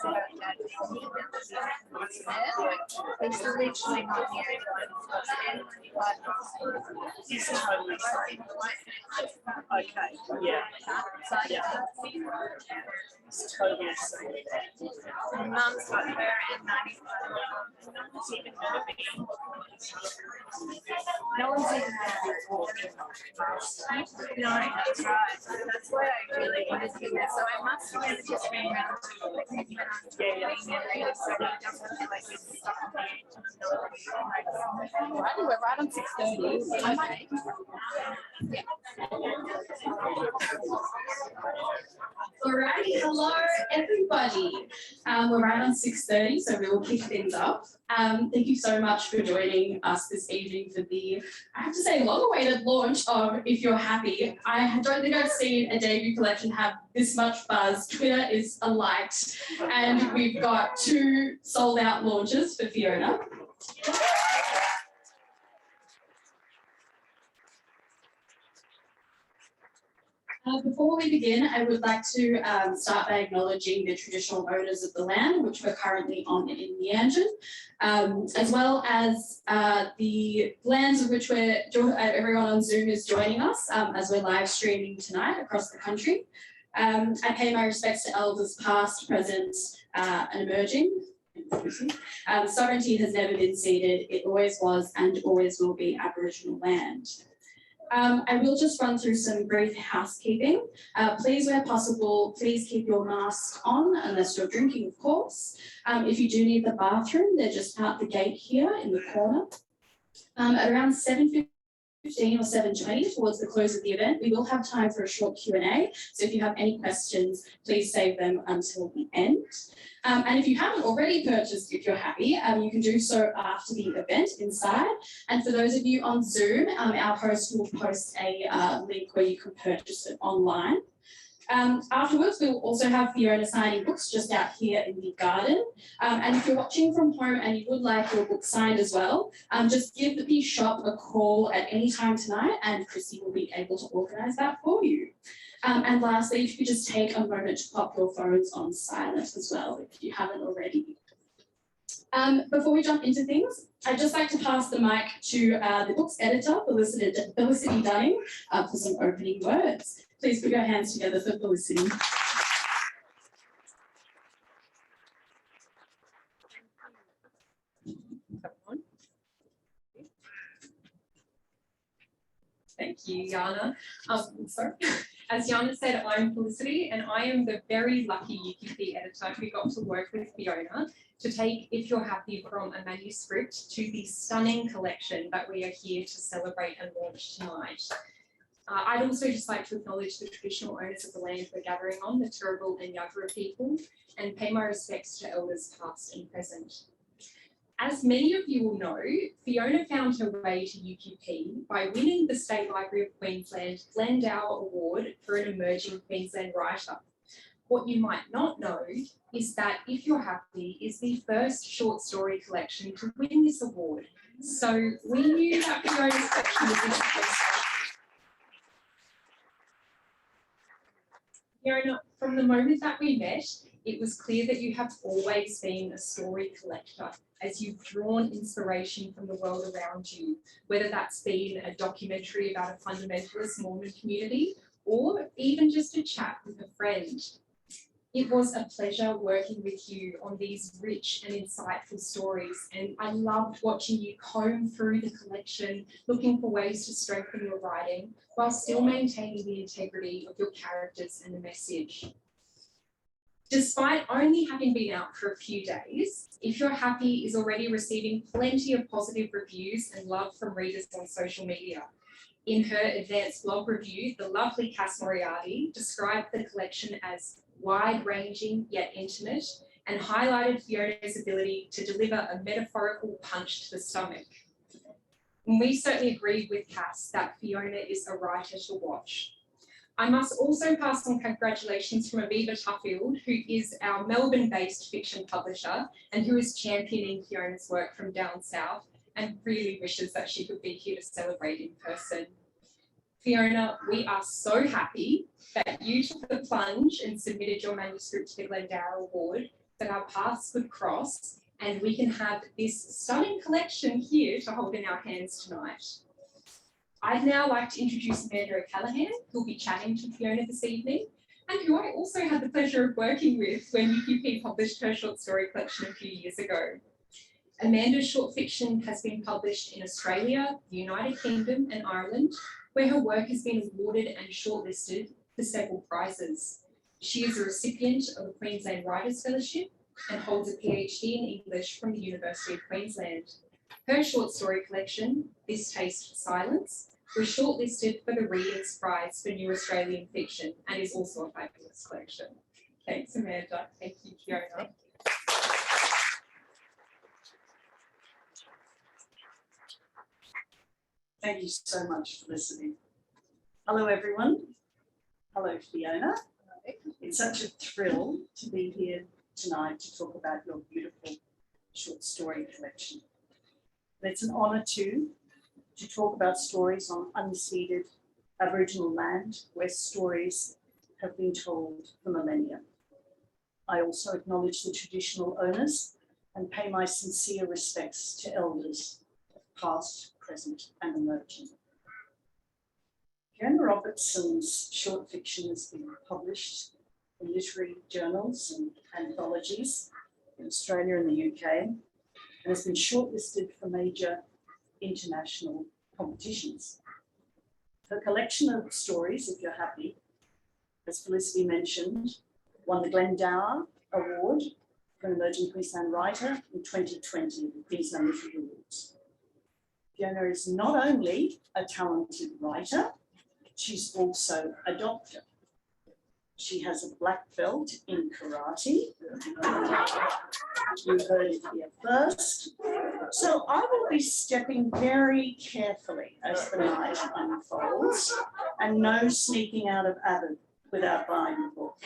said our dad was there. He's literally not near anyone. He's totally fine. Okay, yeah. Yeah. It's totally safe. My mum's got her in 95. No one's even heard of it. No one's even heard of it. No, that's right. That's why I really wanted to be there. So I must remember just being around to like maybe when I'm being there really so that it doesn't feel like it's stuck on the edge. Right, we're right on 6:30. Okay. Yeah. Alrighty, hello everybody. We're right on 6:30, so we will kick things up. Thank you so much for joining us this evening for the, I have to say, long-awaited launch of If You're Happy. I don't think I've seen a debut collection have this much buzz. Twitter is alight, and we've got 2 sold-out launches for Fiona. Before we begin, I would like to start by acknowledging the traditional owners of the land which we're currently on in Meanjin, as well as the lands of which everyone on Zoom is joining us as we're live streaming tonight across the country. I pay my respects to elders past, present, and emerging. Sovereignty has never been ceded. It always was and always will be Aboriginal land. I will just run through some brief housekeeping. Please, where possible, please keep your mask on unless you're drinking, of course. If you do need the bathroom, they're just out the gate here in the corner. At around 7:15 or 7:20, towards the close of the event, we will have time for a short Q&A. So if you have any questions, please save them until the end. And if you haven't already purchased If You're Happy, you can do so after the event inside. And for those of you on Zoom, our host will post a link where you can purchase it online. Afterwards, we will also have Fiona signing books just out here in the garden. And if you're watching from home and you would like your book signed as well, just give the shop a call at any time tonight and Chrissy will be able to organise that for you. And lastly, if you could just take a moment to pop your phones on silent as well, if you haven't already. Before we jump into things, I'd just like to pass the mic to the book's editor, Felicity Dunning, for some opening words. Please put your hands together for Felicity. Thank you, Yana. As Yana said, I'm Felicity and I am the very lucky UQP editor who got to work with Fiona to take If You're Happy from a manuscript to the stunning collection that we are here to celebrate and launch tonight. I'd also just like to acknowledge the traditional owners of the land we're gathering on, the Turrbal and Yagara people, and pay my respects to elders past and present. As many of you will know, Fiona found her way to UQP by winning the State Library of Queensland Glendower Award for an Emerging Queensland Writer. What you might not know is that If You're Happy is the first short story collection to win this award. So we knew that Fiona's collection was in place. Fiona, from the moment that we met, it was clear that you have always been a story collector, as you've drawn inspiration from the world around you, whether that's been a documentary about a fundamentalist Mormon community or even just a chat with a friend. It was a pleasure working with you on these rich and insightful stories, and I loved watching you comb through the collection, looking for ways to strengthen your writing while still maintaining the integrity of your characters and the message. Despite only having been out for a few days, If You're Happy is already receiving plenty of positive reviews and love from readers on social media. In her advanced blog review, the lovely Cass Moriarty described the collection as wide-ranging yet intimate and highlighted Fiona's ability to deliver a metaphorical punch to the stomach. And we certainly agree with Cass that Fiona is a writer to watch. I must also pass on congratulations from Aviva Tuffield, who is our Melbourne-based fiction publisher and who is championing Fiona's work from down south and really wishes that she could be here to celebrate in person. Fiona, we are so happy that you took the plunge and submitted your manuscript to the Glendower Award, that our paths could cross and we can have this stunning collection here to hold in our hands tonight. I'd now like to introduce Andrea Callaghan, who'll be chatting to Fiona this evening, and who I also had the pleasure of working with when UQP published her short story collection a few years ago. Amanda's short fiction has been published in Australia, the United Kingdom and Ireland, where her work has been awarded and shortlisted for several prizes. She is a recipient of the Queensland Writers Fellowship and holds a PhD in English from the University of Queensland. Her short story collection, This Taste for Silence, was shortlisted for the Readers' Prize for New Australian Fiction and is also a fabulous collection. Thanks, Amanda. Thank you, Fiona. Thank you so much for listening. Hello, everyone. Hello, Fiona. It's such a thrill to be here tonight to talk about your beautiful short story collection. And it's an honour too to talk about stories on unceded Aboriginal land where stories have been told for millennia. I also acknowledge the traditional owners and pay my sincere respects to elders, past, present and emerging. Fiona Robertson's short fiction has been published in literary journals and anthologies in Australia and the UK, and has been shortlisted for major international competitions. Her collection of stories, If You're Happy, as Felicity mentioned, won the Glendower Award for an Emerging Queensland Writer in 2020 at the Queensland Literary Awards. Fiona is not only a talented writer, she's also a doctor. She has a black belt in karate. You heard it here first. So I will be stepping very carefully as the night unfolds, and no sneaking out of Abbott without buying the book.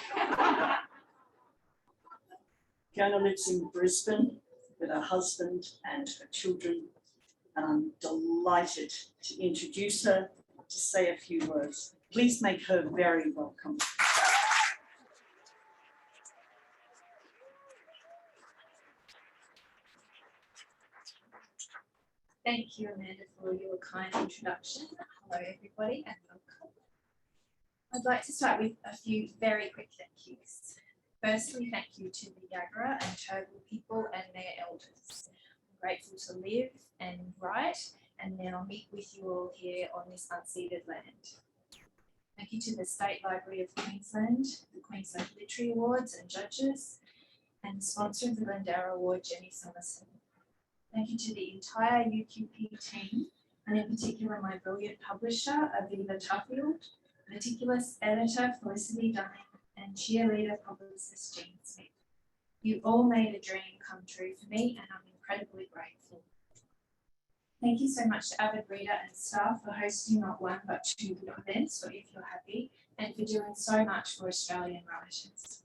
Fiona lives in Brisbane with her husband and her children, and I'm delighted to introduce her to say a few words. Please make her very welcome. Thank you, Amanda, for your kind introduction. Hello, everybody, and welcome. I'd like to start with a few very quick thank yous. Firstly, thank you to the Yagara and Turrbal people and their elders. I'm grateful to live and write and now meet with you all here on this unceded land. Thank you to the State Library of Queensland, the Queensland Literary Awards and judges, and the sponsor of the Glendower Award, Jenny Somerson. Thank you to the entire UQP team, and in particular my brilliant publisher, Aviva Tuffield, meticulous editor, Felicity Dunning, and cheerleader publicist, Jean Smith. You all made a dream come true for me, and I'm incredibly grateful. Thank you so much to Avid Reader and staff for hosting not one but two events for If You're Happy, and for doing so much for Australian writers.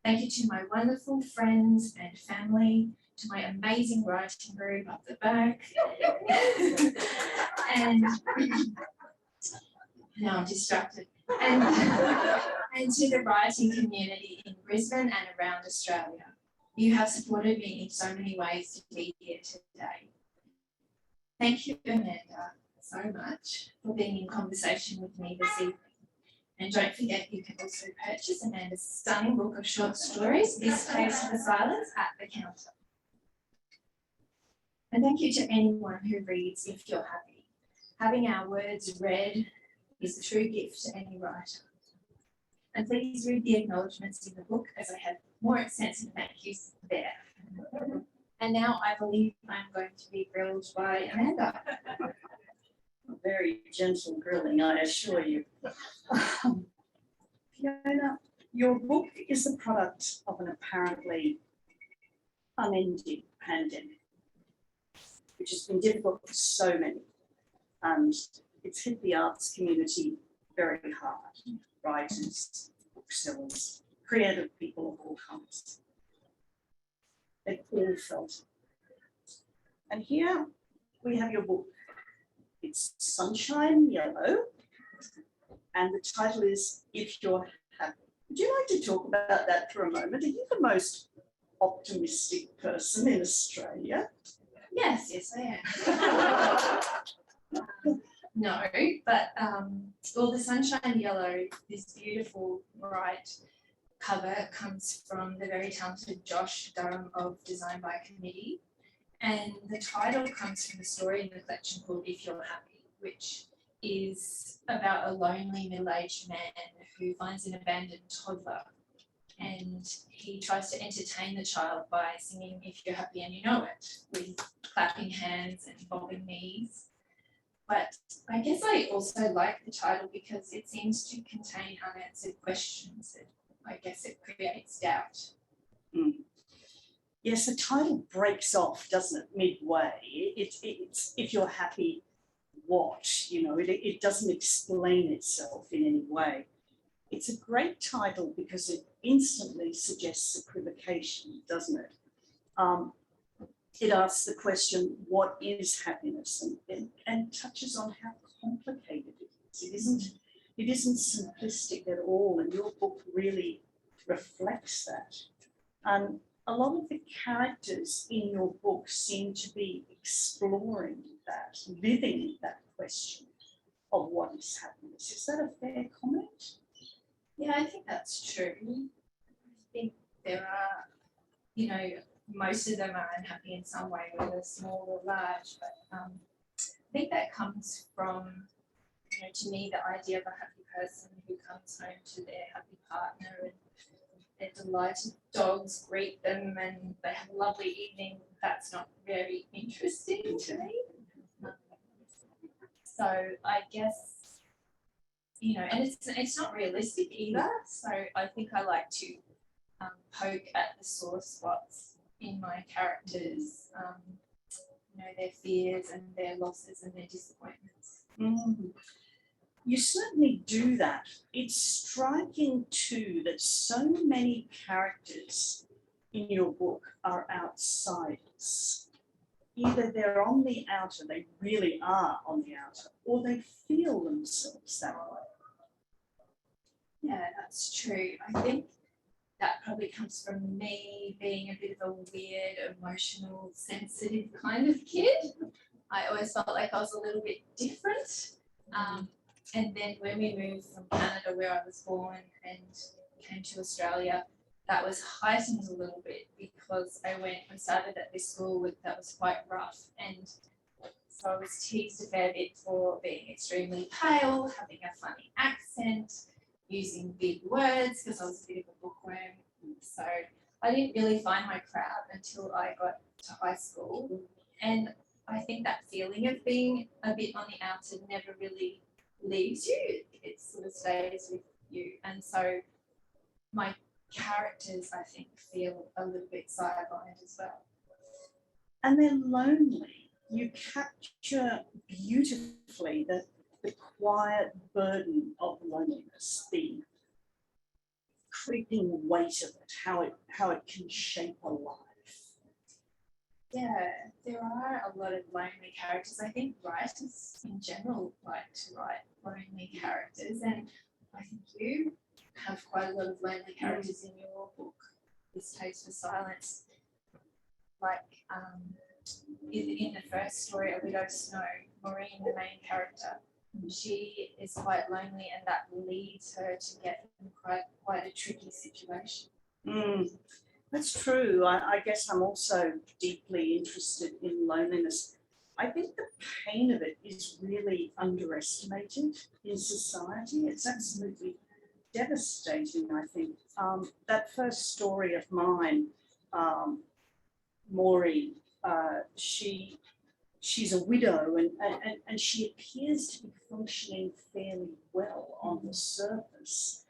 Thank you to my wonderful friends and family, to my amazing writing group up the back, and now I'm distracted, and to the writing community in Brisbane and around Australia. You have supported me in so many ways to be here today. Thank you, Amanda, so much for being in conversation with me this evening. And don't forget, you can also purchase Amanda's stunning book of short stories, This Taste for Silence, at the counter. And thank you to anyone who reads If You're Happy. Having our words read is a true gift to any writer. And please read the acknowledgements in the book, as I have more extensive thank yous there. And now I believe I'm going to be grilled by Amanda. A very gentle grilling, I assure you. Fiona, your book is the product of an apparently unending pandemic, which has been difficult for so many, and it's hit the arts community very hard. Writers, booksellers, creative people of all kinds. They've all felt it. And here we have your book. It's sunshine yellow, and the title is If You're Happy. Would you like to talk about that for a moment? Are you the most optimistic person in Australia. Yes, I am. No, but well, the Sunshine Yellow, this beautiful bright cover comes from the very talented Josh Durham of Design by Committee. And the title comes from a story in the collection called If You're Happy, which is about a lonely middle-aged man who finds an abandoned toddler. And he tries to entertain the child by singing If You're Happy and You Know It, with clapping hands and bobbing knees. But I guess I also like the title because it seems to contain unanswered questions. I guess it creates doubt. Mm. Yes, the title breaks off, doesn't it, midway? It's if you're happy, what? You know, it doesn't explain itself in any way. It's a great title because it instantly suggests equivocation, doesn't it? It asks the question, what is happiness? And touches on how complicated it is. It isn't simplistic at all, and your book really reflects that. A lot of the characters in your book seem to be exploring that, living that question of what is happiness. Is that a fair comment? Yeah, I think that's true. I think there are, you know, most of them are unhappy in some way, whether small or large, but I think that comes from, you know, to me, the idea of a happy person who comes home to their happy partner and their delighted dogs greet them and they have a lovely evening. That's not very interesting to me. So I guess, you know, and it's not realistic either. So I think I like to poke at the sore spots in my characters, you know, their fears and their losses and their disappointments. Mm. You certainly do that. It's striking too that so many characters in your book are outsiders. Either they're on the outer, they really are on the outer, or they feel themselves that way. Yeah, that's true. I think that probably comes from me being a bit of a weird, emotional, sensitive kind of kid. I always felt like I was a little bit different. And then when we moved from Canada, where I was born, and came to Australia, that was heightened a little bit because I started at this school that was quite rough. And so I was teased a fair bit for being extremely pale, having a funny accent, using big words because I was a bit of a bookworm. So I didn't really find my crowd until I got to high school. And I think that feeling of being a bit on the outer never really leaves you. It sort of stays with you. And so my characters, I think, feel a little bit sidelined as well. And they're lonely. You capture beautifully the quiet burden of loneliness, the creeping weight of it, how it can shape a life. Yeah, there are a lot of lonely characters. I think writers in general like to write lonely characters, and I think you have quite a lot of lonely characters in your book, This Taste for Silence. Like in the first story, A Widow Snow, Maureen, the main character, she is quite lonely, and that leads her to get in quite a tricky situation. That's true. I guess I'm also deeply interested in loneliness. I think the pain of it is really underestimated in society. It's absolutely devastating, I think. That first story of mine, Maureen, she's a widow and she appears to be functioning fairly well on the surface.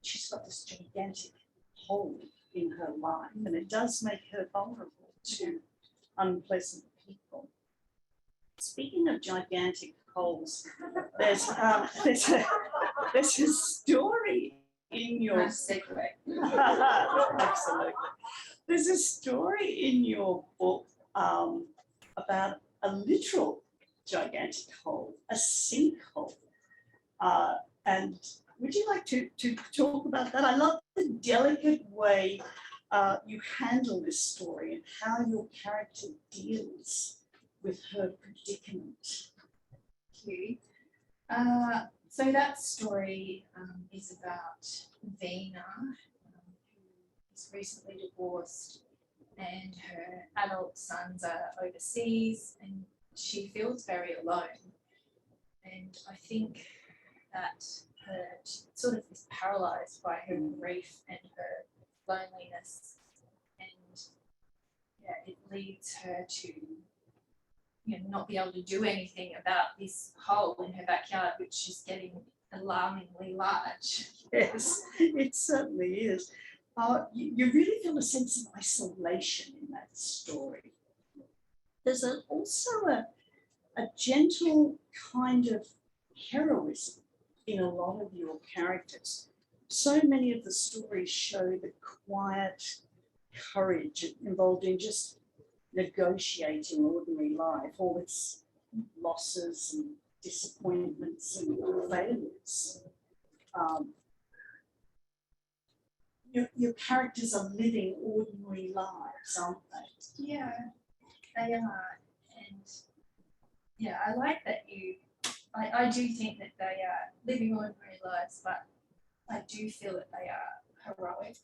She's got this gigantic hole in her life, and it does make her vulnerable to unpleasant people. Speaking of gigantic holes, there's a story in your segue. Absolutely. There's a story in your book about a literal gigantic hole, a sinkhole. And would you like to talk about that? I love the delicate way you handle this story and how your character deals with her predicament. Thank you. So that story is about Vina, who is recently divorced, and her adult sons are overseas, and she feels very alone. And I think that she sort of is paralysed by her grief and her loneliness, and yeah, it leads her to not be able to do anything about this hole in her backyard, which is getting alarmingly large. Yes, it certainly is. You really feel a sense of isolation in that story. There's also a gentle kind of heroism in a lot of your characters. So many of the stories show the quiet courage involved in just negotiating ordinary life, all its losses and disappointments and failures. Your characters are living ordinary lives, aren't they? Yeah, they are. And yeah, I like that I do think that they are living ordinary lives, but I do feel that they are heroic.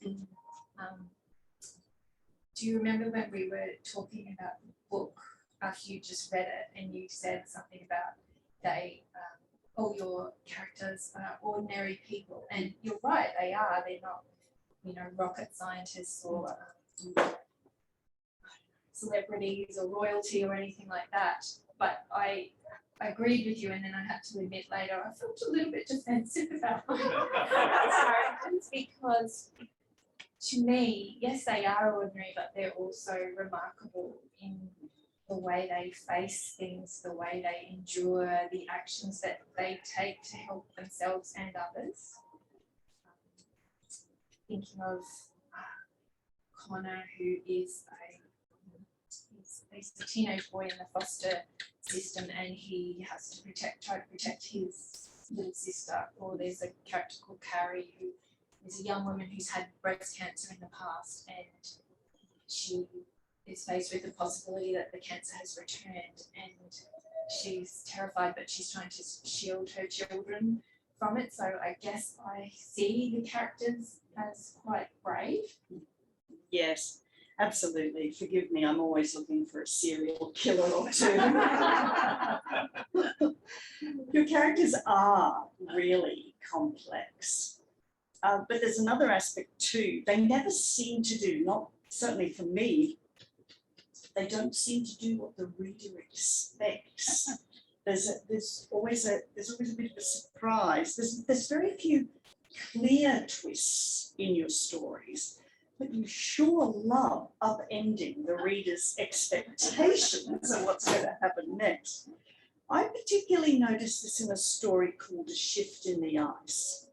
Do you remember when we were talking about the book after you just read it and you said something about all your characters are ordinary people? And you're right, they are. They're not, rocket scientists or celebrities or royalty or anything like that. But I agreed with you, and then I had to admit later I felt a little bit defensive about my characters, because to me, yes, they are ordinary, but they're also remarkable in the way they face things, the way they endure, the actions that they take to help themselves and others. Thinking of Connor, who is he's a teenage boy in the foster system, and he has to try to protect his little sister. Or there's a character called Carrie, who is a young woman who's had breast cancer in the past, and she is faced with the possibility that the cancer has returned, and she's terrified, but she's trying to shield her children from it. So I guess I see the characters as quite brave. Yes, absolutely. Forgive me, I'm always looking for a serial killer or two. Your characters are really complex. But there's another aspect too. They never seem to do, not certainly for me, they don't seem to do what the reader expects. There's always a bit of a surprise. There's very few clear twists in your stories, but you sure love upending the reader's expectations of what's going to happen next. I particularly noticed this in a story called A Shift in the Ice.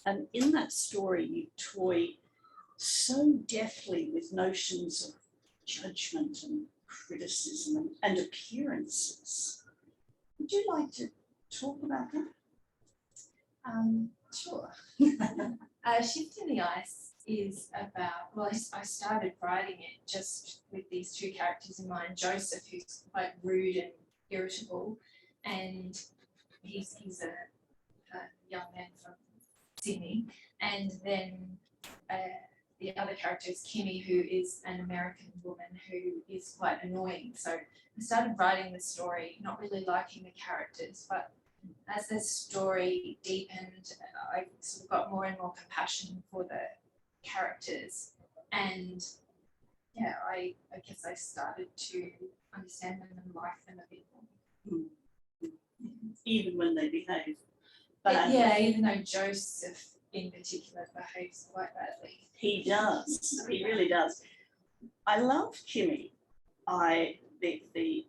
And in that story, you toy so deftly with notions of judgment and criticism and appearances. Would you like to talk about that? Sure. Shift in the Ice is about, well, I started writing it just with these two characters in mind. Joseph, who's quite rude and irritable, and he's a young man from Sydney, and then the other character is Kimmy, who is an American woman who is quite annoying. So I started writing the story, not really liking the characters, but as the story deepened, I sort of got more and more compassion for the characters, and yeah, I guess I started to understand them and like them a bit more. Even when they behave. Yeah, even though Joseph in particular behaves quite badly. He does. He really does. I love Kimmy. The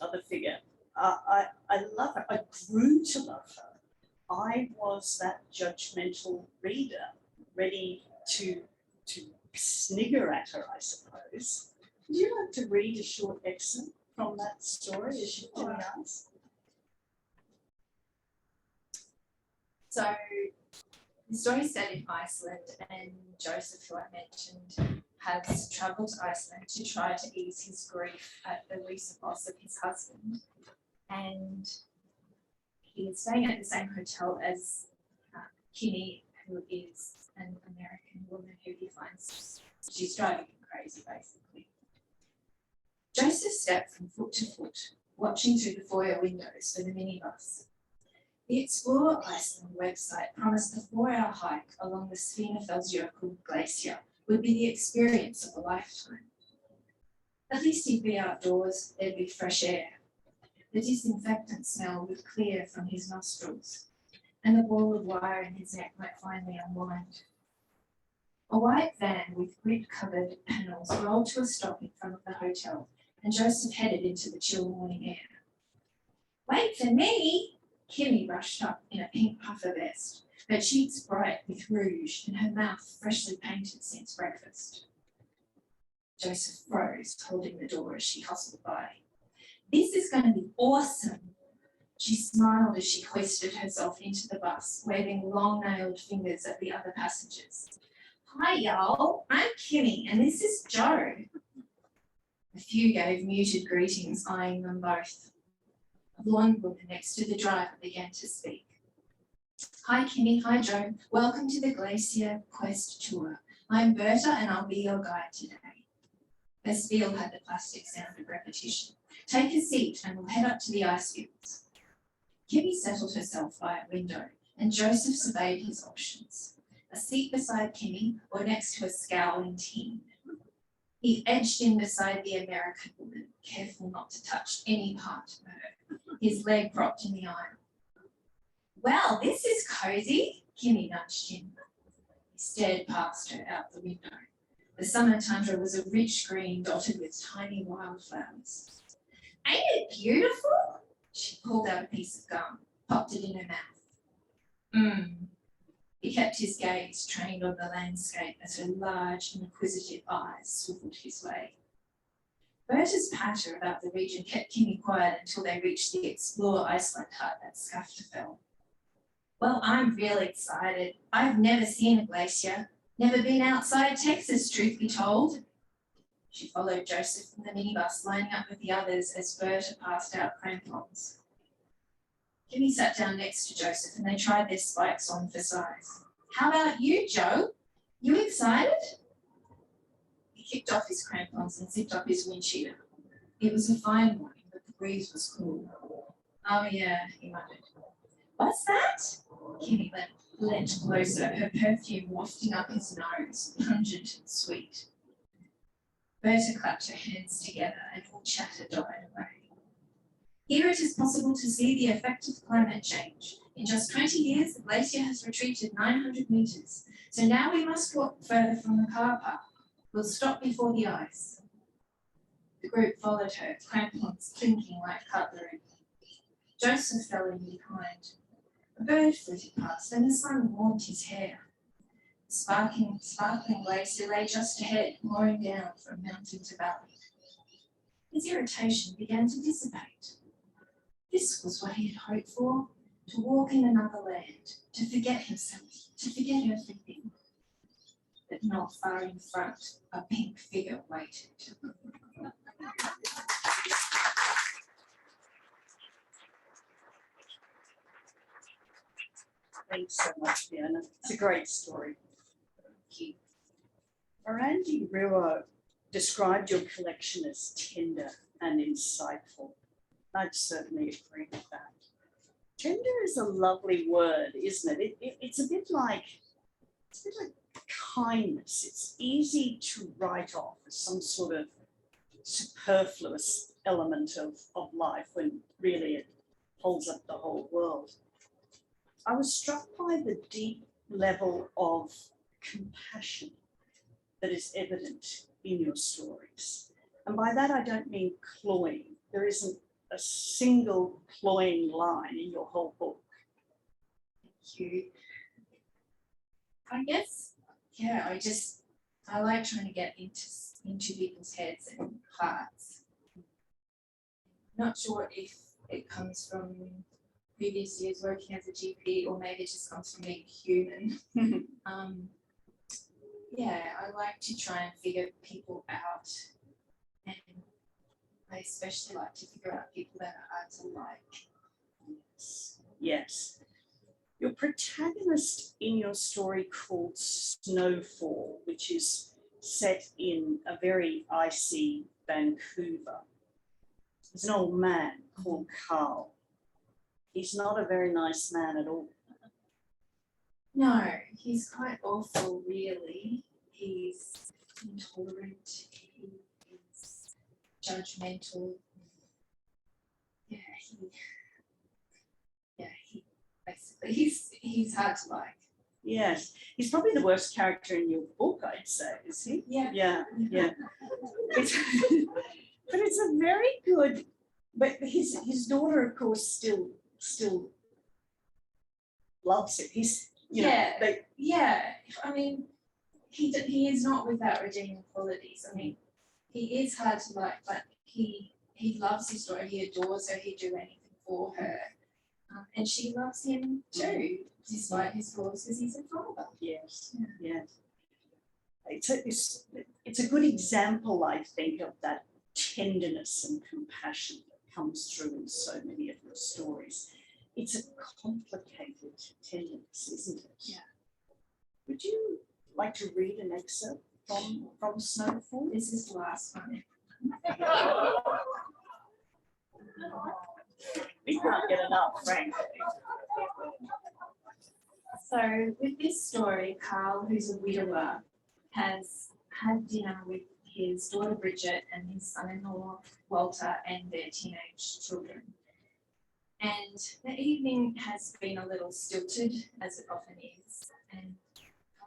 other figure. I love her. I grew to love her. I was that judgmental reader, ready to snigger at her, I suppose. Would you like to read a short excerpt from that story, A Shift in the Ice? So the story is set in Iceland, and Joseph, who I mentioned, has travelled to Iceland to try to ease his grief at the recent loss of his husband. And he is staying at the same hotel as Kimmy, who is an American woman who he finds she's driving him crazy, basically. Joseph stepped from foot to foot, watching through the foyer windows for the minibus. The Explore Iceland website promised a 4-hour hike along the Svinafellsjökull glacier would be the experience of a lifetime. At least he'd be outdoors, there'd be fresh air. The disinfectant smell would clear from his nostrils, and the ball of wire in his neck might finally unwind. A white van with grit-covered panels rolled to a stop in front of the hotel, and Joseph headed into the chill morning air. "Wait for me!" Kimmy rushed up in a pink puffer vest, her cheeks bright with rouge and her mouth freshly painted since breakfast. Joseph froze, holding the door as she hustled by. "This is going to be awesome." She smiled as she hoisted herself into the bus, waving long-nailed fingers at the other passengers. "Hi, y'all. I'm Kimmy, and this is Joe." A few gave muted greetings, eyeing them both. A blonde woman next to the driver began to speak. "Hi, Kimmy. Hi, Joe. Welcome to the Glacier Quest Tour. I'm Berta, and I'll be your guide today." Her spiel had the plastic sound of repetition. "Take a seat, and we'll head up to the ice fields." Kimmy settled herself by a window, and Joseph surveyed his options. A seat beside Kimmy or next to a scowling teen. He edged in beside the American woman, careful not to touch any part of her, his leg propped in the aisle. "Well, this is cozy," Kimmy nudged him. He stared past her out the window. The summer tundra was a rich green dotted with tiny wildflowers. "Ain't it beautiful?" She pulled out a piece of gum, popped it in her mouth. He kept his gaze trained on the landscape as her large, inquisitive eyes swiveled his way. Berta's patter about the region kept Kimmy quiet until they reached the Explore Iceland hut at Skaftafell. "Well, I'm really excited. I've never seen a glacier. Never been outside Texas, truth be told." She followed Joseph from the minibus, lining up with the others as Berta passed out crampons. Kimmy sat down next to Joseph and they tried their spikes on for size. "How about you, Joe? You excited?" He kicked off his crampons and zipped up his wind cheater. It was a fine morning, but the breeze was cool. "Oh yeah," he muttered. "What's that?" Kimmy leant closer, her perfume wafting up his nose, pungent and sweet. Berta clapped her hands together and all chatter died away. "Here it is possible to see the effect of climate change. In just 20 years, the glacier has retreated 900 metres, so now we must walk further from the car park. We'll stop before the ice." The group followed her, crampons clinking like cutlery. Joseph fell in behind. A bird flitted past and the sun warmed his hair. The sparkling glacier lay just ahead, pouring down from mountain to valley. His irritation began to dissipate. This was what he had hoped for, to walk in another land, to forget himself, to forget everything. But not far in front, a pink figure waited. Thanks so much, Fiona. It's a great story. Thank you. Mirandi Ruo described your collection as tender and insightful. I'd certainly agree with that. Tender is a lovely word, isn't it? It's a bit like kindness. It's easy to write off as some sort of superfluous element of life when really it holds up the whole world. I was struck by the deep level of compassion that is evident in your stories. And by that, I don't mean cloying. There isn't a single cloying line in your whole book. Thank you. I guess, yeah, I like trying to get into people's heads and hearts. Not sure if it comes from previous years working as a GP or maybe it just comes from being human. yeah, I like to try and figure people out, and I especially like to figure out people that are hard to like. Yes. Your protagonist in your story called Snowfall, which is set in a very icy Vancouver. There's an old man called Carl. He's not a very nice man at all. No, he's quite awful, really. He's intolerant, he is judgmental. Basically, he's hard to like. Yes, he's probably the worst character in your book, I'd say, is he? Yeah. Yeah. It's, but it's a very good, but his daughter, of course, still loves him. He's, you know, I mean, he is not without redeeming qualities. I mean, he is hard to like, but he loves his daughter. He adores her. He'd do anything for her, and she loves him too, despite his flaws, because he's a father. Yes, yes. It's a good example, I think, of that tenderness and compassion that comes through in so many of your stories. It's a complicated tenderness, isn't it? Yeah. Would you like to read an excerpt from Snowfall? This is the last one. We can't get enough, frankly. So with this story, Carl, who's a widower, has had dinner with his daughter Bridget and his son-in-law Walter and their teenage children. And the evening has been a little stilted, as it often is, and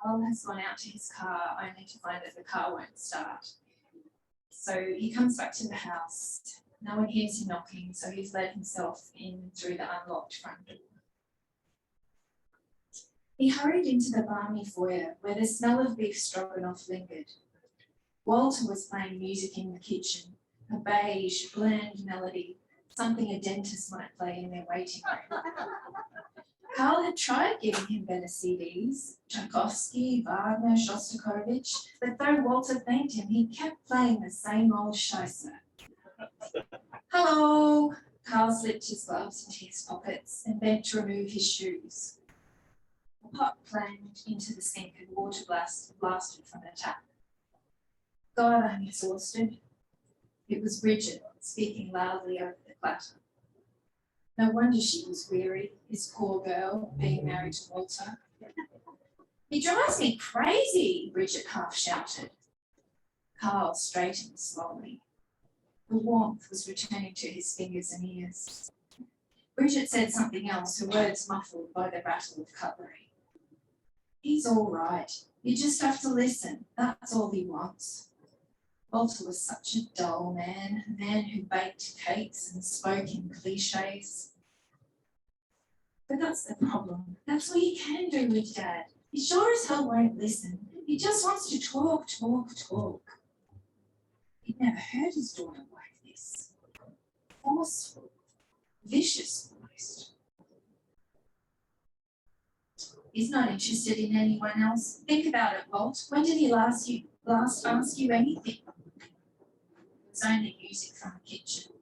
Carl has gone out to his car only to find that the car won't start. So he comes back to the house. No one hears him knocking, so he's let himself in through the unlocked front door. He hurried into the balmy foyer where the smell of beef stroganoff lingered. Walter was playing music in the kitchen, a beige, bland melody, something a dentist might play in their waiting room. Carl had tried giving him better CDs, Tchaikovsky, Wagner, Shostakovich, but though Walter thanked him, he kept playing the same old Scheisse. Hello! Carl slipped his gloves into his pockets and bent to remove his shoes. The pot clanged into the sink and water blasted from the tap. God, I'm exhausted. It was Bridget, speaking loudly over the clatter. No wonder she was weary, this poor girl, being married to Walter. He drives me crazy, Bridget half shouted. Carl straightened slowly. The warmth was returning to his fingers and ears. Bridget said something else, her words muffled by the rattle of cutlery. He's all right. You just have to listen. That's all he wants. Walter was such a dull man, a man who baked cakes and spoke in cliches. But that's the problem. That's all you can do with Dad. He sure as hell won't listen. He just wants to talk. He'd never heard his daughter like this. Forceful, vicious almost. He's not interested in anyone else. Think about it, Walt. When did he last ask you anything? It was only music from the kitchen.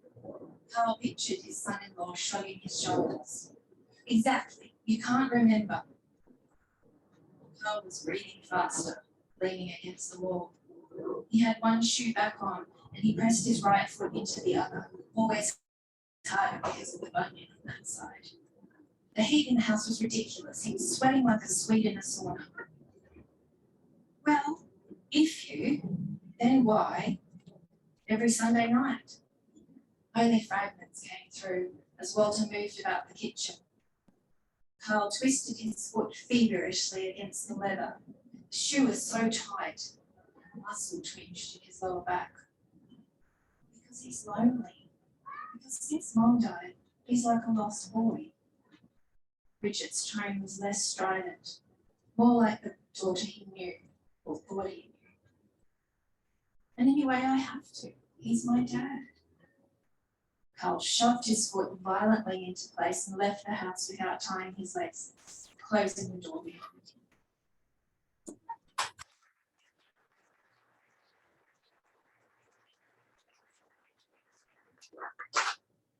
Carl pictured his son-in-law shrugging his shoulders. Exactly. You can't remember. Carl was breathing faster, leaning against the wall. He had one shoe back on, and he pressed his right foot into the other, always harder because of the bunion on that side. The heat in the house was ridiculous. He was sweating like a Swede in a sauna. Well, if you, then why? Every Sunday night. Only fragments came through as Walter moved about the kitchen. Carl twisted his foot feverishly against the leather. The shoe was so tight, a muscle twinged in his lower back. Because he's lonely. Because since Mom died, he's like a lost boy. Bridget's tone was less strident, more like the daughter he knew, or thought he knew. And anyway, I have to. He's my dad. Carl shoved his foot violently into place and left the house without tying his laces, closing the door behind him.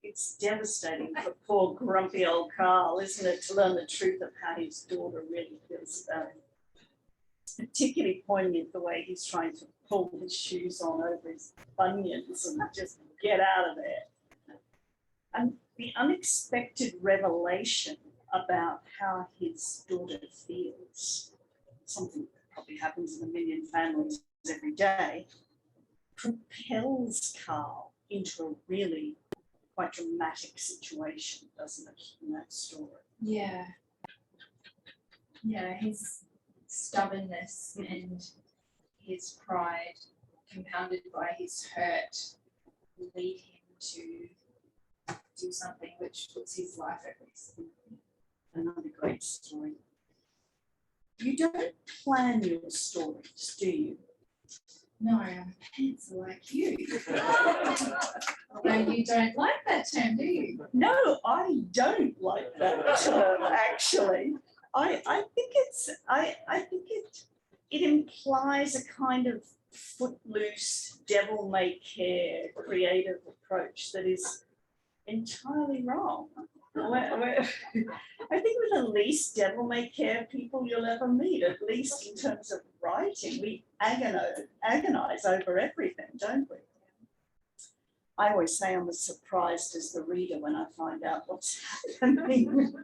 It's devastating for poor grumpy old Carl, isn't it, to learn the truth of how his daughter really feels about him. It's particularly poignant the way he's trying to pull his shoes on over his bunions and just get out of there. And the unexpected revelation about how his daughter feels, something that probably happens in a million families every day, propels Carl into a really quite dramatic situation, doesn't it, in that story? Yeah. Yeah, his stubbornness and his pride, compounded by his hurt, lead him to do something which puts his life at risk. Another great story. You don't plan your stories, do you? No, I'm a pantser like you. Although you don't like that term, do you? No, I don't like that term, actually. I think it implies a kind of footloose, devil-may-care creative approach that is entirely wrong. I think we're the least devil-may-care people you'll ever meet, at least in terms of writing. We agonize over everything, don't we? I always say I'm as surprised as the reader when I find out what's happening.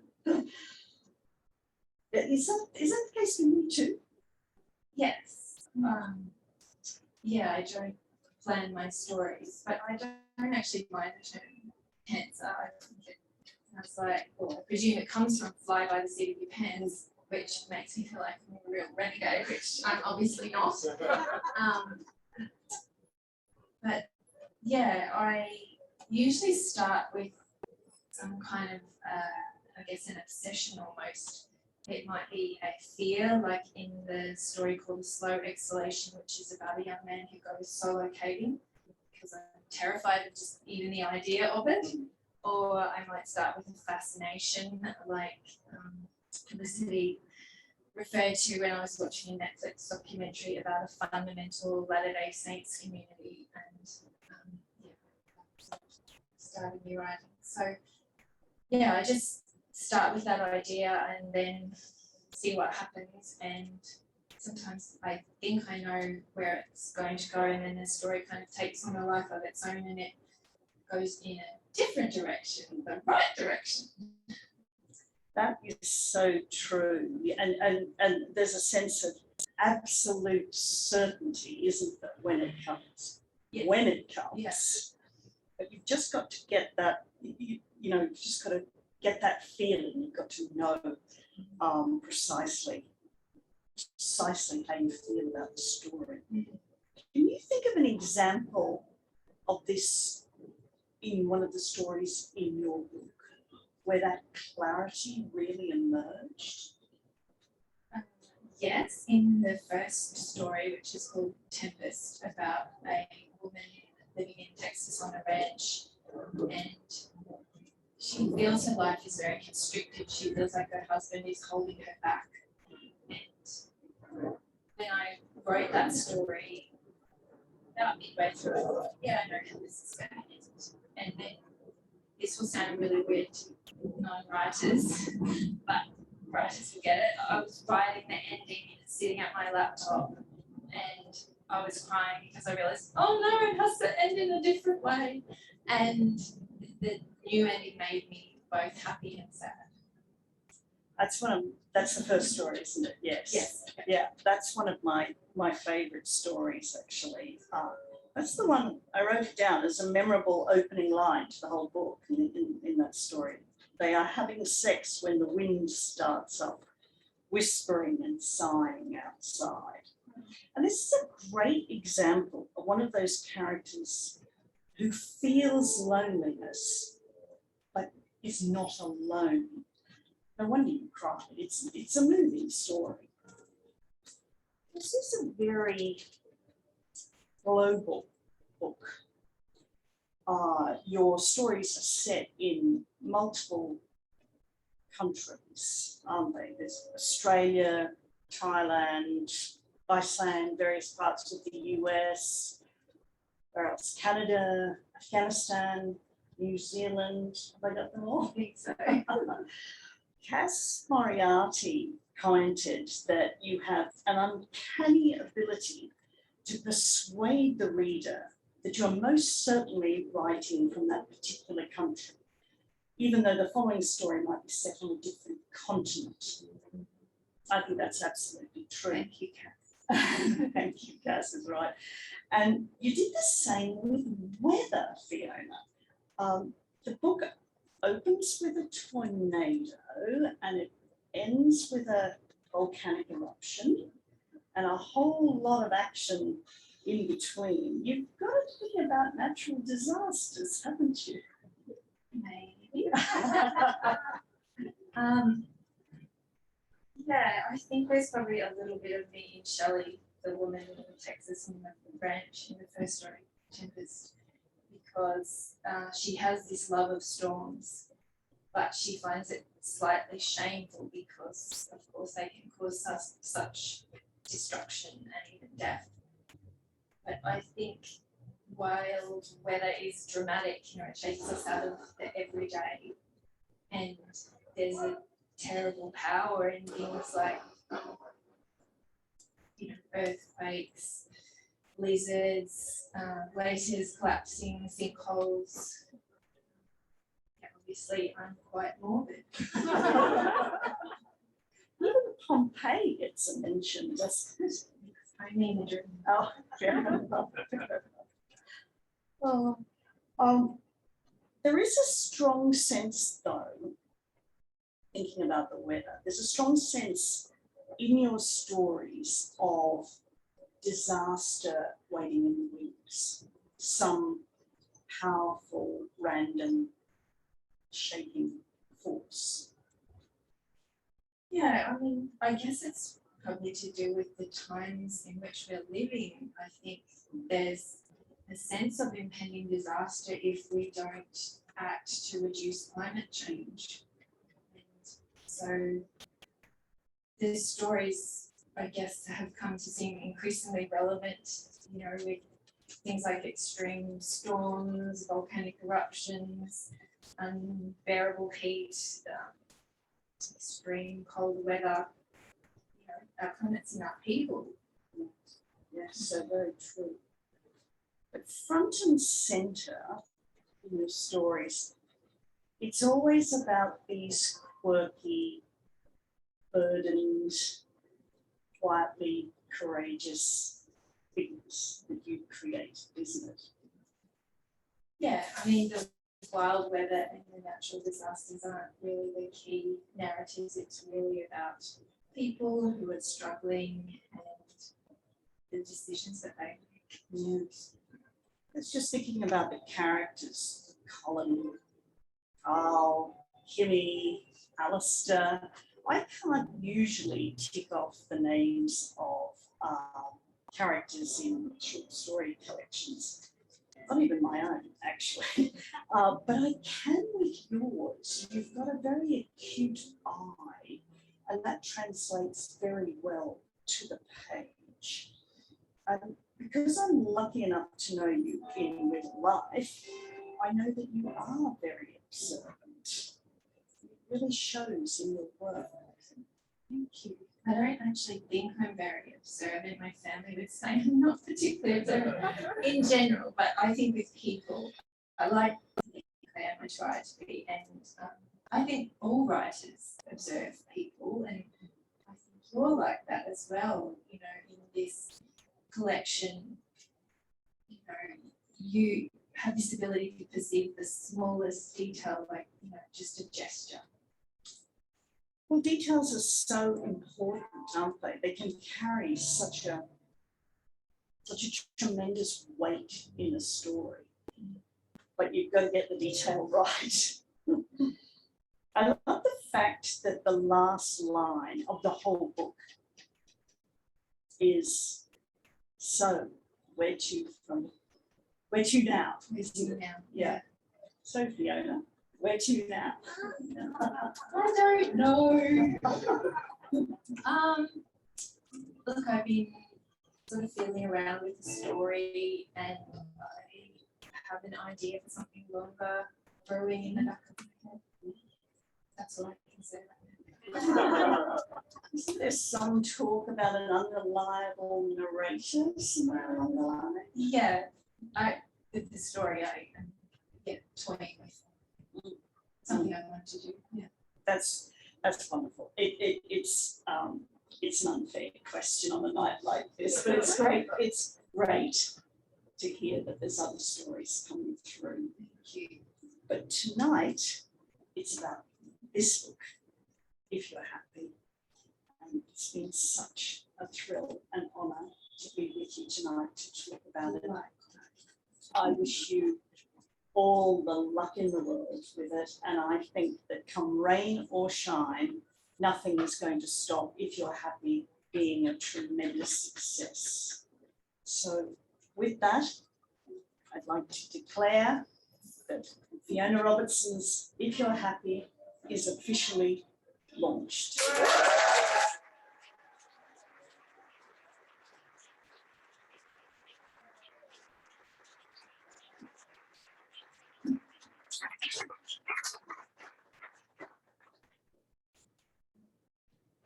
Is that the case with me too? Yes. Yeah, I don't plan my stories, but I don't actually mind the term pantser. I think it's like, well, I presume it comes from fly by the seat of your pants, which makes me feel like I'm a real renegade, which I'm obviously not. But yeah, I usually start with some kind of, I guess, an obsession almost. It might be a fear, like in the story called The Slow Exhalation, which is about a young man who goes solo caving because I'm terrified of just even the idea of it. Or I might start with a fascination, like Felicity referred to when I was watching a Netflix documentary about a fundamental Latter-day Saints community and starting new writing. So yeah, I just start with that idea and then see what happens, and sometimes I think I know where it's going to go, and then the story kind of takes on a life of its own and it goes in a different direction, the right direction. That is so true. And there's a sense of absolute certainty, isn't there, when it comes? Yes. When it comes. Yes. But you've just got to get that, you've just got to get that feeling. You've got to know precisely how you feel about the story. Mm-hmm. Can you think of an example of this in one of the stories in your book, where that clarity really emerged? Yes, in the first story, which is called Tempest, about a woman living in Texas on a ranch, and she feels her life is very constricted. She feels like her husband is holding her back. And when I wrote that story, about midway through, I thought, yeah, I know how this is going to end. And then this will sound really weird to non-writers, but writers will get it. I was writing the ending, sitting at my laptop, and I was crying because I realised, oh no, it has to end in a different way. And the new ending made me both happy and sad. That's the first story, isn't it? Yes. Yes. Yeah, that's one of my favourite stories, actually. That's the one I wrote it down as a memorable opening line to the whole book in that story. They are having sex when the wind starts up, whispering and sighing outside. And this is a great example of one of those characters who feels loneliness, but is not alone. No wonder you cried. It's a moving story. This is a very global book. Your stories are set in multiple countries, aren't they? There's Australia, Thailand, Iceland, various parts of the US, where else? Canada, Afghanistan, New Zealand. Have I got them all? I think so. Cass Moriarty commented that you have an uncanny ability to persuade the reader that you are most certainly writing from that particular country, even though the following story might be set on a different continent. I think that's absolutely true. Thank you, Cass. Thank you, Cass is right. And you did the same with weather, Fiona. The book opens with a tornado and it ends with a volcanic eruption and a whole lot of action in between. You've got to think about natural disasters, haven't you? Maybe. Yeah, I think there's probably a little bit of me in Shelley, the woman in Texas in the branch in the first story, Tempest, because she has this love of storms, but she finds it slightly shameful because, of course, they can cause such destruction and even death. But I think wild weather is dramatic, it takes us out of the everyday, and there's a terrible power in things like, earthquakes, blizzards, glaciers collapsing, sinkholes. Yeah, obviously, I'm quite morbid. Even Pompeii gets a mention, doesn't it? I mean, the dream. Oh, yeah. There is a strong sense, though, thinking about the weather, there's a strong sense in your stories of disaster waiting in the wings, some powerful, random, shaping force. Yeah, I mean, I guess it's probably to do with the times in which we're living. I think there's a sense of impending disaster if we don't act to reduce climate change. And so the stories, I guess, have come to seem increasingly relevant, with things like extreme storms, volcanic eruptions, unbearable heat, extreme cold weather. Our planet's in upheaval. Yes, so very true. But front and centre in your stories, it's always about these quirky, burdened, quietly courageous figures that you create, isn't it? Yeah, I mean, the wild weather and the natural disasters aren't really the key narratives. It's really about people who are struggling and the decisions that they make. Yes. It's just thinking about the characters, Colin, Carl, Kimmy, Alistair. I can't usually tick off the names of characters in short story collections, not even my own, actually. But I can with yours. You've got a very acute eye, and that translates very well to the page. Because I'm lucky enough to know you in real life, I know that you are very observant. It really shows in your work. Thank you. I don't actually think I'm very observant. My family would say I'm not particularly observant in general, but I think with people, I like to think I am, I try to be, and I think all writers observe people, and I think you're like that as well, in this collection, you have this ability to perceive the smallest detail, like, just a gesture. Well, details are so important, aren't they? They can carry such a tremendous weight in a story, but you've got to get the detail right. I love the fact that the last line of the whole book is, so where to now? Where's you now? Yeah. So Fiona, where to now? I don't know. Look, I've been sort of feeling around with the story and I have an idea for something longer brewing in the back of my head. That's all I can say right now. Isn't there some talk about an unreliable narrator somewhere along the line? Yeah, the story I get toying with. Something I want to do. Yeah. That's wonderful. It's an unfair question on a night like this, but it's great. It's great to hear that there's other stories coming through. Thank you. But tonight, it's about this book, If You're Happy. And it's been such a thrill and honour to be with you tonight to talk about it. I wish you all the luck in the world with it, and I think that come rain or shine, nothing is going to stop If You're Happy being a tremendous success. So with that, I'd like to declare that Fiona Robertson's If You're Happy is officially launched.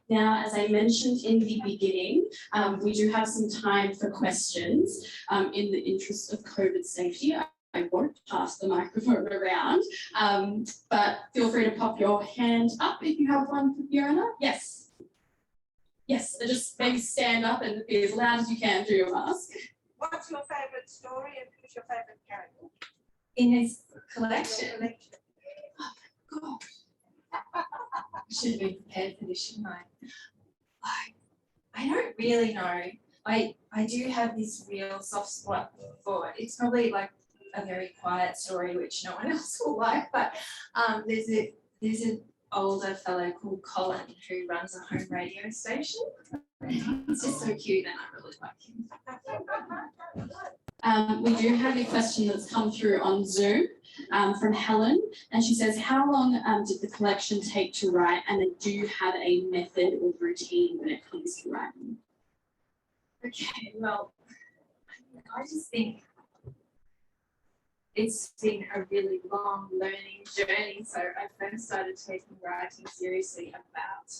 Now, as I mentioned in the beginning, we do have some time for questions. In the interest of COVID safety, I won't pass the microphone around, but feel free to pop your hand up if you have one for Fiona. Yes. Yes, so just maybe stand up and be as loud as you can through your mask. What's your favourite story and who's your favourite character? In his collection. God. I should have been prepared for this, shouldn't I? I don't really know. I do have this real soft spot for it. It's probably like a very quiet story which no one else will like, but there's an older fellow called Colin who runs a home radio station. He's just so cute and I really like him. We do have a question that's come through on Zoom from Helen, and she says, how long did the collection take to write, and then do you have a method or routine when it comes to writing? Okay, well, I just think it's been a really long learning journey. So I first started taking writing seriously about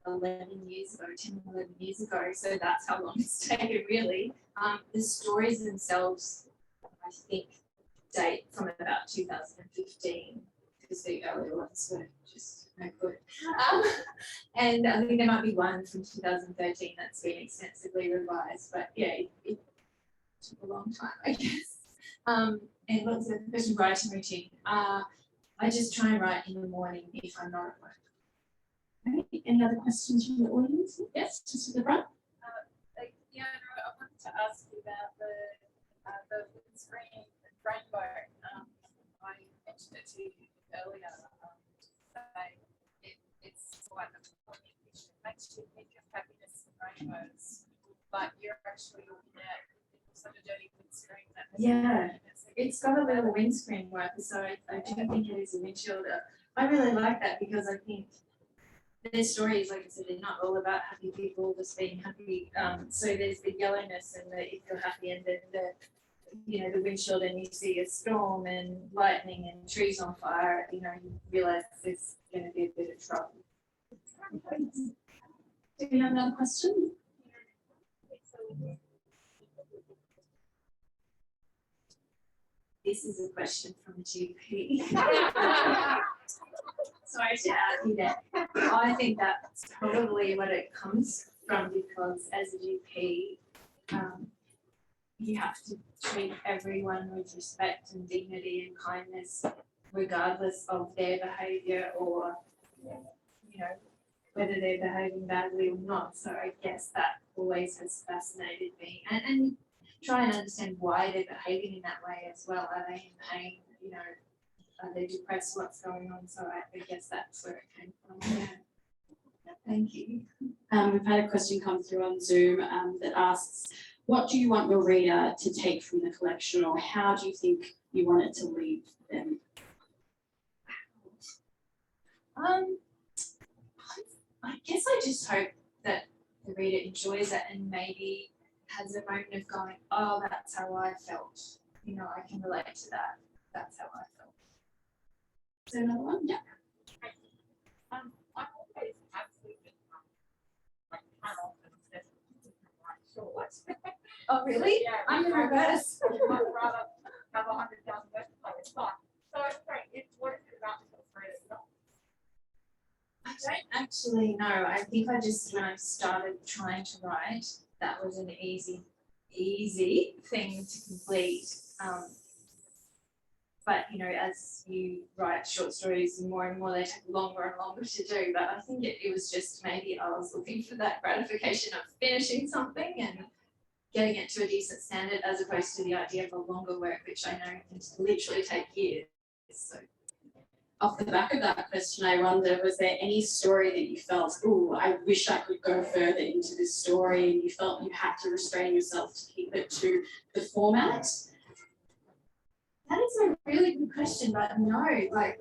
11 years ago, 10, 11 years ago. So that's how long it's taken, really. The stories themselves, I think, date from about 2015, because the earlier ones were just no good. And I think there might be one from 2013 that's been extensively revised, but yeah, it took a long time, I guess. And what's the question? Writing routine. I just try and write in the morning if I'm not at work. Okay. Any other questions from the audience? Yes, just at the front. Fiona, I wanted to ask you about the screen rainbow. I mentioned it to you earlier. It's quite a funny picture. It makes you think of happiness and rainbows, but you're actually looking at sort of dirty windscreen. Yeah, it's got a little windscreen worker, so I do think it is a windshield. I really like that because I think their stories, like I said, they're not all about happy people just being happy. So there's the yellowness and the if you're happy, and then the windshield, and you see a storm and lightning and trees on fire. You realize there's going to be a bit of trouble. Do we have another question? This is a question from a GP. Sorry to argue that. I think that's probably what it comes from, because as a GP, you have to treat everyone with respect and dignity and kindness, regardless of their behaviour or, whether they're behaving badly or not. So I guess that always has fascinated me, and try and understand why they're behaving in that way as well. Are they in pain? Are they depressed? What's going on? So I guess that's where it came from. Yeah. Thank you. We've had a question come through on Zoom that asks, what do you want your reader to take from the collection, or how do you think you want it to leave them? I guess I just hope that the reader enjoys it and maybe has a moment of going, oh, that's how I felt. You know, I can relate to that. That's how I felt. Is there another one? Yeah. I'm always absolutely like kind of obsessed with like short. Oh, really? Yeah, I'm in reverse. I'd rather have 100,000 words to play. It's fine. So sorry, it's what is it about the story that's not? I don't actually know. I think I just, when I started trying to write, that was an easy thing to complete. But you know, as you write short stories more and more, they take longer and longer to do. But I think it was just maybe I was looking for that gratification of finishing something and getting it to a decent standard, as opposed to the idea of a longer work, which I know can literally take years. So, Off the back of that question, I wonder, was there any story that you felt, oh, I wish I could go further into this story, and you felt you had to restrain yourself to keep it to the format? that is a really good question, but no, like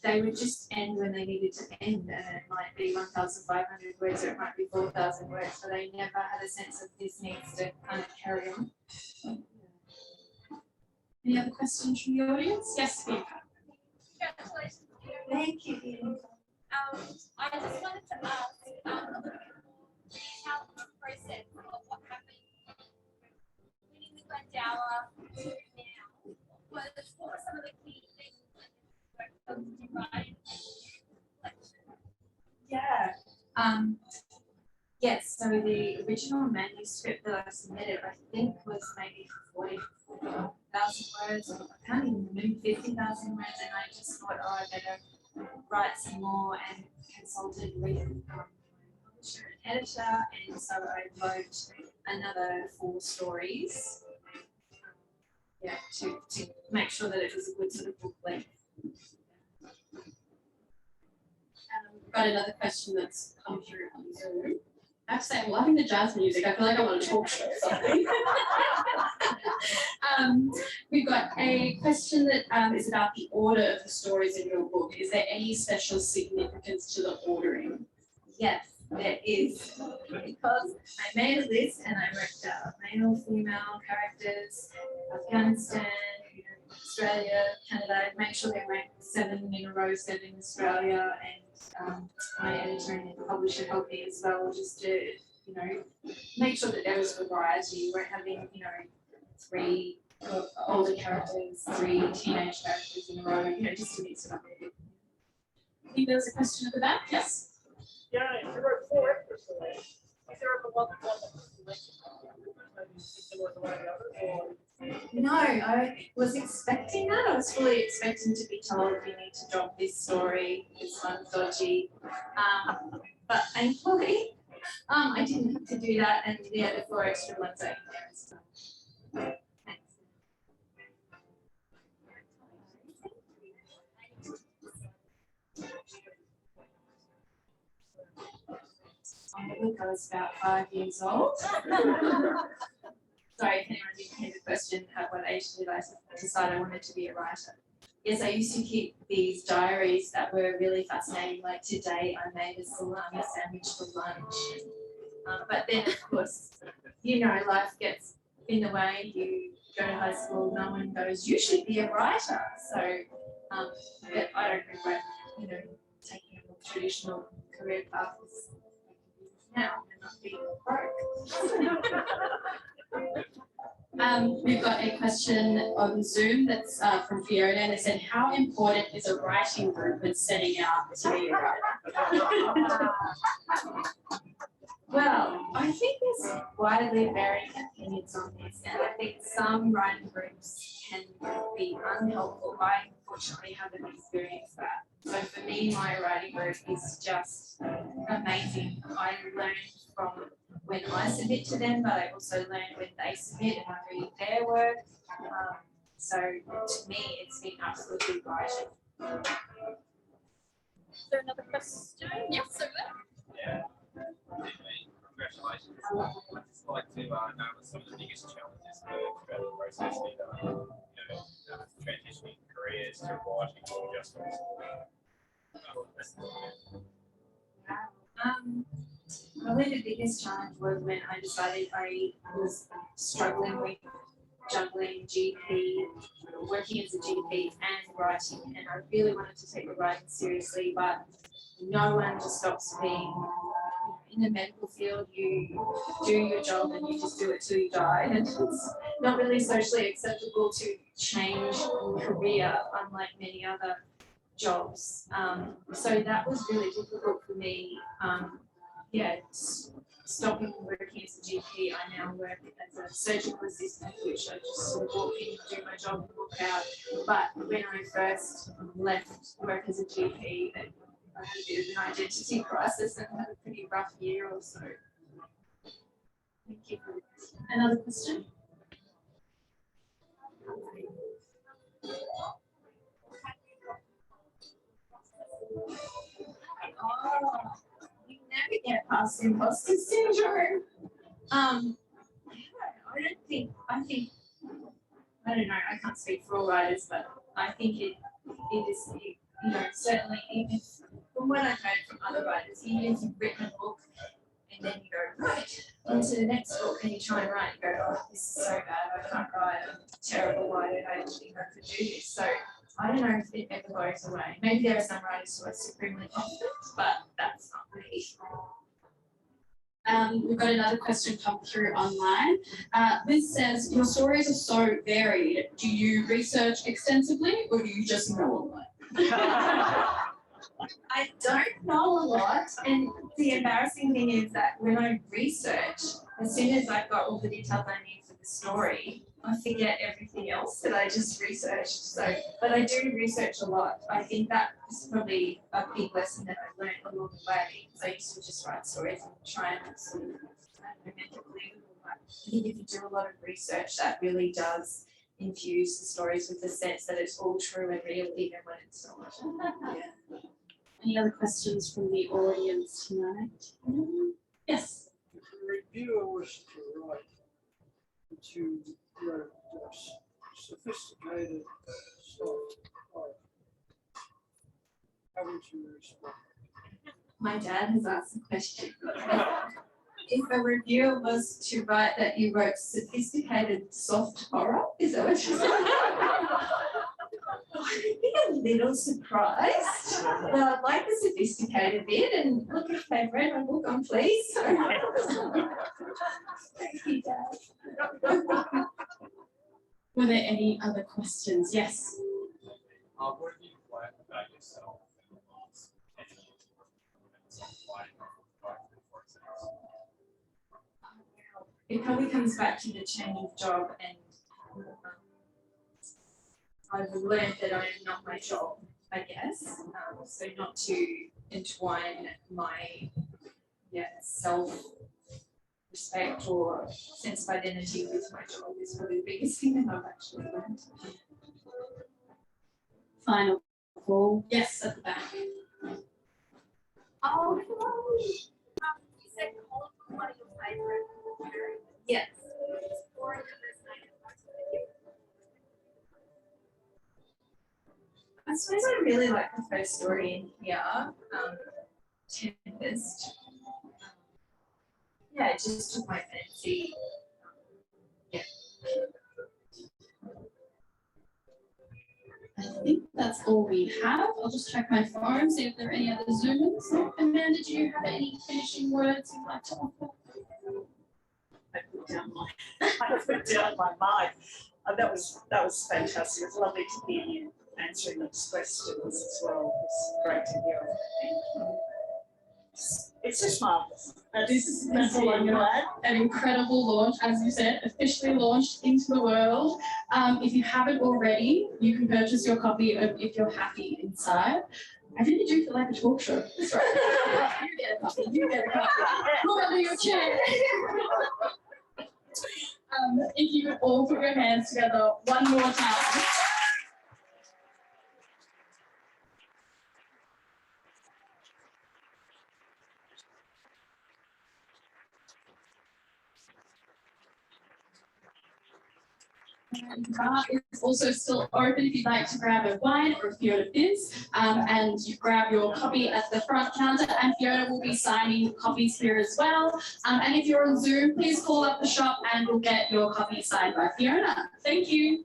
they would just end when they needed to end, and it might be 1,500 words or it might be 4,000 words, but they never had a sense of this needs to kind of carry on. Any other questions from the audience? Yes, Bianca. Congratulations. Thank you, Ian. I just wanted to ask a little bit more how the process of what happened winning the Glendower to now what were some of the key things that you write? Yeah. Yes, so the original manuscript that I submitted, I think was maybe 40,000 words, or I can't even remember, 50,000 words, and I just thought, oh, I better write some more, and consulted with publisher and editor, and so I wrote another 4 stories, to make sure that it was a good sort of book length. Got another question that's come through on Zoom. I have to say, I'm loving the jazz music. I feel like I'm on a talk show or something. We've got a question that is about the order of the stories in your book. Is there any special significance to the ordering? Yes, there is, because I made a list and I wrote down male, female characters, Afghanistan, Australia, Canada. I made sure they ranked 7 in a row, 7 in Australia, and my editor and publisher helped me as well, just to make sure that there was variety. You weren't having 3 older characters, 3 teenage characters in a row, just to mix it up a bit. I think there was a question at the back. Yes. Yeah, you wrote 4 extras today. Is there ever one that was similar to one of the others? Or? No, I was expecting that. I was fully expecting to be told you need to drop this story, this one's dodgy. But thankfully, I didn't have to do that, and the 4 extra ones are in there as well. Thanks. I think I was about 5 years old. Sorry, if anyone didn't hear the question, at what age did I decide I wanted to be a writer? Yes, I used to keep these diaries that were really fascinating, like today I made a salami sandwich for lunch. But then, of course, life gets in the way. You go to high school, no one goes, you should be a writer. So, but I don't regret, taking a more traditional career path now and not being broke. We've got a question on Zoom that's from Fiona, and it said, how important is a writing group when setting out to be a writer? Well, I think there's widely varying opinions on this, and I think some writing groups can be unhelpful. I unfortunately haven't experienced that. So for me, my writing group is just amazing. I learn from when I submit to them, but I also learn when they submit and I read their work. So to me, it's been absolutely vital. Is there another question? Yes, sir. Yeah. Congratulations. I'd just like to know what some of the biggest challenges throughout the process, either transitioning careers to writing or just Probably the biggest challenge was when I decided I was struggling with juggling GP, working as a GP and writing, and I really wanted to take my writing seriously, but no one just stops being in the medical field. You do your job and you just do it till you die, and it's not really socially acceptable to change career, unlike many other jobs. So that was really difficult for me. Stopping working as a GP, I now work as a surgical assistant, which I just sort of walk in, do my job and walk out. But when I first left work as a GP, I had a bit of an identity crisis and had a pretty rough year or so. Thank you. Another question? Oh, you never get past imposter syndrome. I don't know, I can't speak for all writers, but I think it is, you know, certainly even from what I've heard from other writers, even if you've written a book and then you go, right, on to the next book and you try and write, you go, oh, this is so bad, I can't write, I'm terrible, why did I think I could do this? So I don't know if it ever goes away. Maybe there are some writers who are supremely confident, but that's not me. We've got another question come through online. Liz says, your stories are so varied. Do you research extensively or do you just know a lot? I don't know a lot, and the embarrassing thing is that when I research, as soon as I've got all the details I need for the story, I forget everything else that I just researched. So, but I do research a lot. I think that is probably a big lesson that I've learned along the way. So I used to just write stories and try and sort of make it believable. But I think if you do a lot of research, that really does infuse the stories with the sense that it's all true and real, even when it's not. Yeah. Any other questions from the audience tonight? Yes. If a reviewer was to write that you wrote sophisticated soft art, how would you respond? My dad has asked the question. If a reviewer was to write that you wrote sophisticated soft horror, is that what you said? I'd be a little surprised, but I like the sophisticated bit, and look, if they've read my book, I'm pleased. Thank you, Dad. Were there any other questions? Yes. What have you learned about yourself in the last 10 years? It probably comes back to the change of job, and I've learned that I am not my job, I guess. So not to entwine my self-respect or sense of identity with my job is probably the biggest thing that I've actually learned. Final call. Yes, at the back. Oh, hello. You said cold was one of your favorite. Yes. I suppose I really like the first story in here, Tempest. Yeah, it just took my fancy. Yeah. I think that's all we have. I'll just check my phone, see if there are any other Zoom-ins. Amanda, do you have any finishing words you'd like to offer? I put down my mic. That was fantastic. It was lovely to hear you answering those questions as well. It's great to hear. It's just marvelous. That's all I'm going to add. An incredible launch, as you said, officially launched into the world. If you haven't already, you can purchase your copy of If You're Happy Inside. I really do feel like a talk show. That's right. You get a copy. You get a copy. Go under your chair. If you could all put your hands together one more time. And bar is also still open if you'd like to grab a wine or a Fiona Fizz, and you grab your copy at the front counter, and Fiona will be signing copies here as well. And if you're on Zoom, please call up the shop and we'll get your copy signed by Fiona. Thank you.